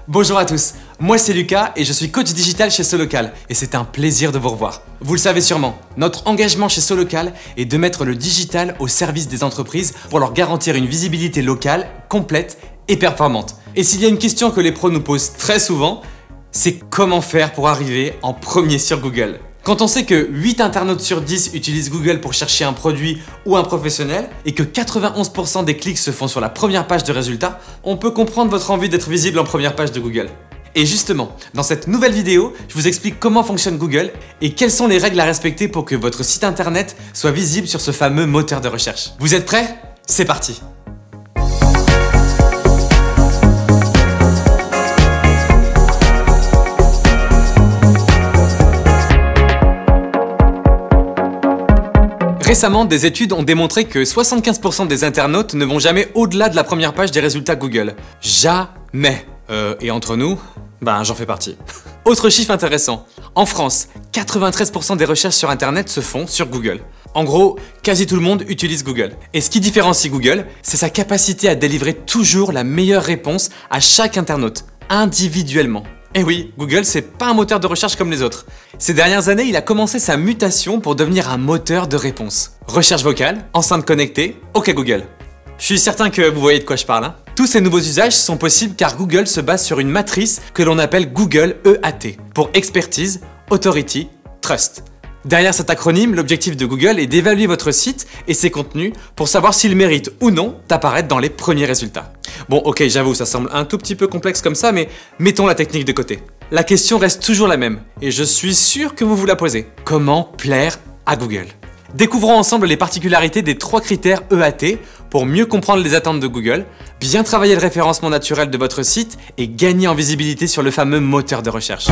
Bonjour à tous, moi c'est Lucas et je suis coach digital chez Solocal et c'est un plaisir de vous revoir. Vous le savez sûrement, notre engagement chez Solocal est de mettre le digital au service des entreprises pour leur garantir une visibilité locale, complète et performante. Et s'il y a une question que les pros nous posent très souvent, c'est comment faire pour arriver en premier sur Google. Quand on sait que 8 internautes sur 10 utilisent Google pour chercher un produit ou un professionnel et que 91% des clics se font sur la première page de résultats, on peut comprendre votre envie d'être visible en première page de Google. Et justement, dans cette nouvelle vidéo, je vous explique comment fonctionne Google et quelles sont les règles à respecter pour que votre site internet soit visible sur ce fameux moteur de recherche. Vous êtes prêts? C'est parti! Récemment, des études ont démontré que 75% des internautes ne vont jamais au-delà de la première page des résultats Google. Jamais. Et entre nous, j'en fais partie. Autre chiffre intéressant. En France, 93% des recherches sur Internet se font sur Google. En gros, quasi tout le monde utilise Google. Et ce qui différencie Google, c'est sa capacité à délivrer toujours la meilleure réponse à chaque internaute, individuellement. Et oui, Google, c'est pas un moteur de recherche comme les autres. Ces dernières années, il a commencé sa mutation pour devenir un moteur de réponse. Recherche vocale, enceinte connectée, OK Google. Je suis certain que vous voyez de quoi je parle. Tous ces nouveaux usages sont possibles car Google se base sur une matrice que l'on appelle Google EAT, pour Expertise, Authority, Trust. Derrière cet acronyme, l'objectif de Google est d'évaluer votre site et ses contenus pour savoir s'il mérite ou non d'apparaître dans les premiers résultats. Bon, ok, j'avoue, ça semble un tout petit peu complexe comme ça, mais mettons la technique de côté. La question reste toujours la même, et je suis sûr que vous vous la posez. Comment plaire à Google? Découvrons ensemble les particularités des 3 critères EAT pour mieux comprendre les attentes de Google, bien travailler le référencement naturel de votre site et gagner en visibilité sur le fameux moteur de recherche.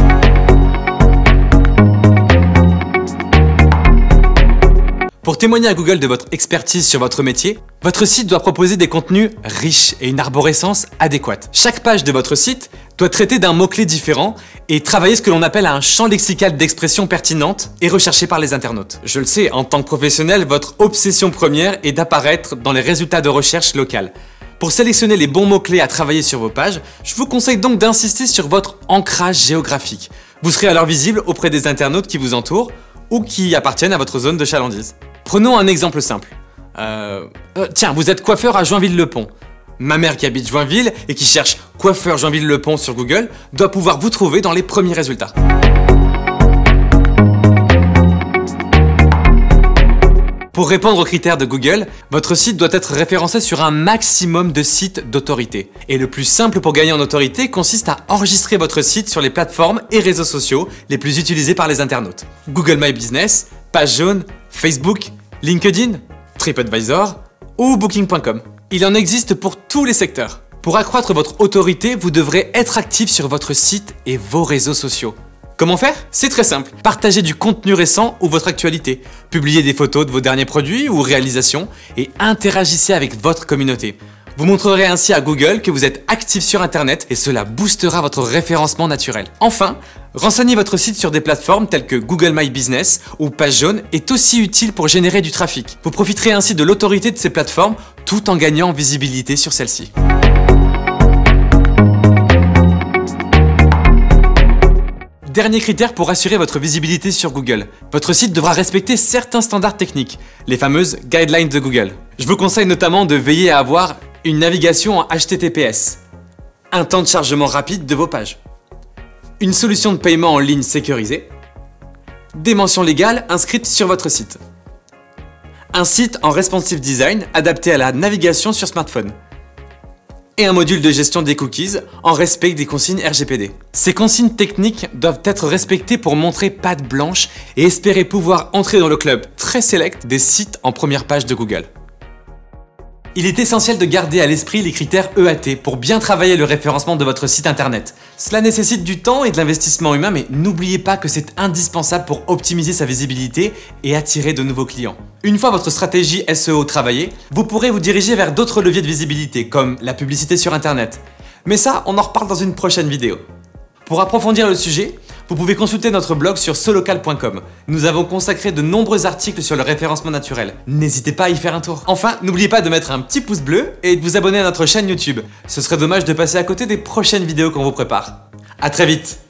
Pour témoigner à Google de votre expertise sur votre métier, votre site doit proposer des contenus riches et une arborescence adéquate. Chaque page de votre site doit traiter d'un mot-clé différent et travailler ce que l'on appelle un champ lexical d'expression pertinente et recherché par les internautes. Je le sais, en tant que professionnel, votre obsession première est d'apparaître dans les résultats de recherche locales. Pour sélectionner les bons mots-clés à travailler sur vos pages, je vous conseille donc d'insister sur votre ancrage géographique. Vous serez alors visible auprès des internautes qui vous entourent ou qui appartiennent à votre zone de chalandise. Prenons un exemple simple. Tiens, vous êtes coiffeur à Joinville-le-Pont. Ma mère qui habite Joinville et qui cherche coiffeur Joinville-le-Pont sur Google doit pouvoir vous trouver dans les premiers résultats. Pour répondre aux critères de Google, votre site doit être référencé sur un maximum de sites d'autorité. Et le plus simple pour gagner en autorité consiste à enregistrer votre site sur les plateformes et réseaux sociaux les plus utilisés par les internautes. Google My Business, Page Jaune, Facebook, LinkedIn, TripAdvisor ou Booking.com. Il en existe pour tous les secteurs. Pour accroître votre autorité, vous devrez être actif sur votre site et vos réseaux sociaux. Comment faire? C'est très simple. Partagez du contenu récent ou votre actualité. Publiez des photos de vos derniers produits ou réalisations et interagissez avec votre communauté. Vous montrerez ainsi à Google que vous êtes actif sur Internet et cela boostera votre référencement naturel. Enfin, renseignez votre site sur des plateformes telles que Google My Business ou Page Jaune est aussi utile pour générer du trafic. Vous profiterez ainsi de l'autorité de ces plateformes tout en gagnant en visibilité sur celles-ci. Dernier critère pour assurer votre visibilité sur Google. Votre site devra respecter certains standards techniques, les fameuses guidelines de Google. Je vous conseille notamment de veiller à avoir une navigation en HTTPS, un temps de chargement rapide de vos pages, une solution de paiement en ligne sécurisée, des mentions légales inscrites sur votre site, un site en responsive design adapté à la navigation sur smartphone, et un module de gestion des cookies en respect des consignes RGPD. Ces consignes techniques doivent être respectées pour montrer patte blanche et espérer pouvoir entrer dans le club très select des sites en première page de Google. Il est essentiel de garder à l'esprit les critères EAT pour bien travailler le référencement de votre site internet. Cela nécessite du temps et de l'investissement humain, mais n'oubliez pas que c'est indispensable pour optimiser sa visibilité et attirer de nouveaux clients. Une fois votre stratégie SEO travaillée, vous pourrez vous diriger vers d'autres leviers de visibilité, comme la publicité sur internet. Mais ça, on en reparle dans une prochaine vidéo. Pour approfondir le sujet, Vous pouvez consulter notre blog sur solocal.com. Nous avons consacré de nombreux articles sur le référencement naturel. N'hésitez pas à y faire un tour. Enfin, n'oubliez pas de mettre un petit pouce bleu et de vous abonner à notre chaîne YouTube. Ce serait dommage de passer à côté des prochaines vidéos qu'on vous prépare. À très vite!